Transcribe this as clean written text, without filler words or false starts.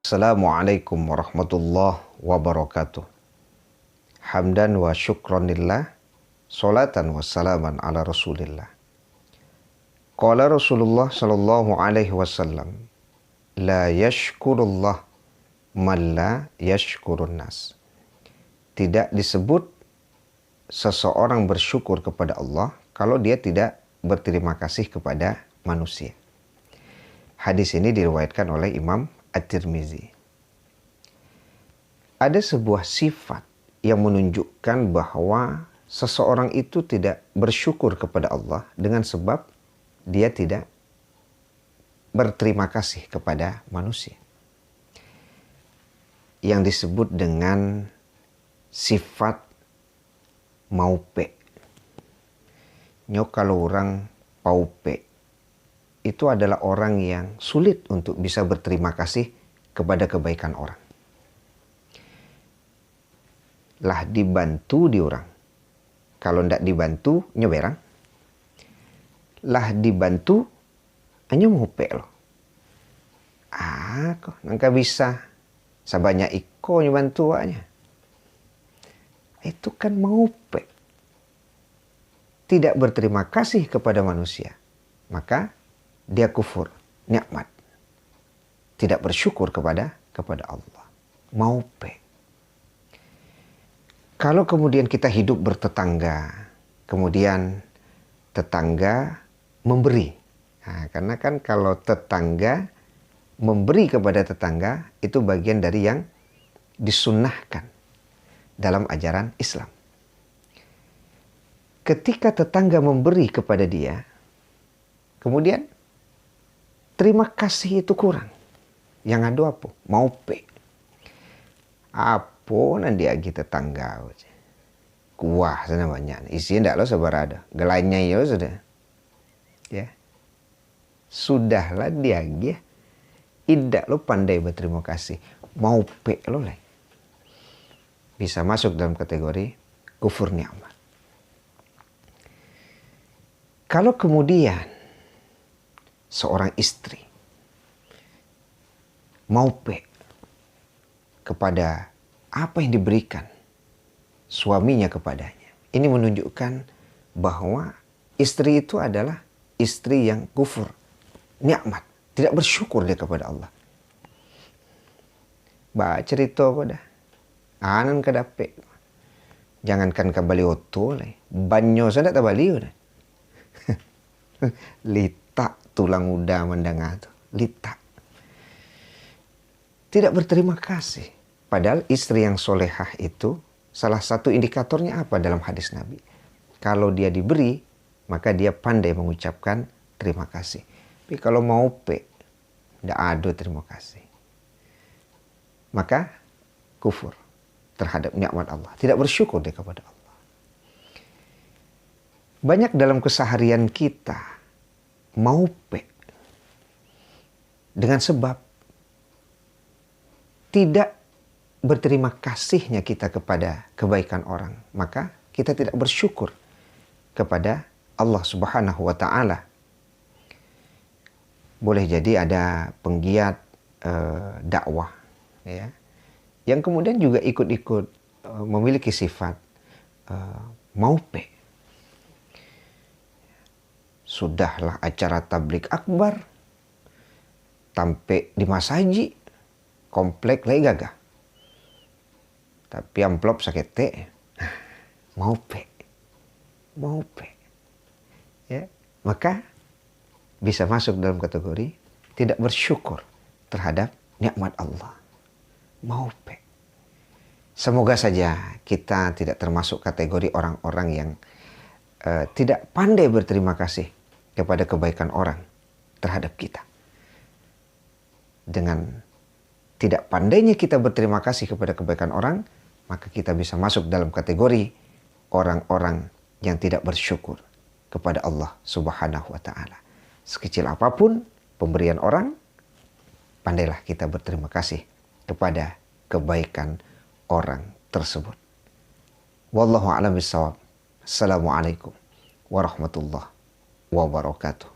Assalamualaikum warahmatullahi wabarakatuh. Hamdan wa syukronillah, salatan wa salaman ala rasulillah. Qala Rasulullah sallallahu alaihi wasallam, la yashkurullah man la yashkurun nas. Tidak disebut seseorang bersyukur kepada Allah kalau dia tidak berterima kasih kepada manusia. Hadis ini diriwayatkan oleh Imam At-Tirmizi. Ada sebuah sifat yang menunjukkan bahwa seseorang itu tidak bersyukur kepada Allah dengan sebab dia tidak berterima kasih kepada manusia. Yang disebut dengan sifat maupe. Kalau orang paupe itu adalah orang yang sulit untuk bisa berterima kasih kepada kebaikan orang. Lah dibantu di orang. Kalau ndak dibantu, nyeberang. Lah dibantu, hanya maupe loh. Kok nangka bisa sebanyak iko nyebantu waknya. Itu kan maupe. Tidak berterima kasih kepada manusia. Maka dia kufur, nikmat. Tidak bersyukur kepada Allah. Maupe. Kalau kemudian kita hidup bertetangga, kemudian tetangga memberi. Nah, karena kan kalau tetangga memberi kepada tetangga, itu bagian dari yang disunnahkan dalam ajaran Islam. Ketika tetangga memberi kepada dia, kemudian terima kasih itu kurang. Yang ada apa? Maupe. Apa nanti agi tetangga. Kuah sana banyak. Isinya ndak lo sabar ada. Gelanya ya sudah. Ya. Sudahlah dia agi. Tidak lo pandai berterima kasih. Maupe lo lah. Bisa masuk dalam kategori kufur nikmat. Kalau kemudian seorang istri maupe kepada apa yang diberikan suaminya kepadanya. Ini menunjukkan bahwa istri itu adalah istri yang kufur, nikmat, tidak bersyukur dia kepada Allah. Baca cerita pada anan kedape. Jangankan kembali oto lah, banyo saya tak bali udah. Litak tulang muda mendengar tu, litak. Tidak berterima kasih. Padahal istri yang solehah itu salah satu indikatornya apa dalam hadis Nabi? Kalau dia diberi, maka dia pandai mengucapkan terima kasih. Tapi kalau maupe, tidak ada terima kasih. Maka kufur terhadap nikmat Allah. Tidak bersyukur dia kepada Allah. Banyak dalam keseharian kita maupe dengan sebab tidak berterima kasihnya kita kepada kebaikan orang, maka kita tidak bersyukur kepada Allah Subhanahu wa taala. Boleh jadi ada penggiat dakwah ya, yang kemudian juga ikut-ikut memiliki sifat maupe. Sudahlah acara tablik akbar, tampe di masaji, komplek lagi gagah. Tapi amplop sakete, maupe. Ya, maka bisa masuk dalam kategori tidak bersyukur terhadap nikmat Allah. Maupe. Semoga saja kita tidak termasuk kategori orang-orang yang tidak pandai berterima kasih kepada kebaikan orang terhadap kita. Dengan tidak pandainya kita berterima kasih kepada kebaikan orang, maka kita bisa masuk dalam kategori orang-orang yang tidak bersyukur kepada Allah Subhanahu wa taala. Sekecil apapun pemberian orang, pandailah kita berterima kasih kepada kebaikan orang tersebut. Wallahu a'lam bishawab. Assalamualaikum warahmatullahi wabarakatuh.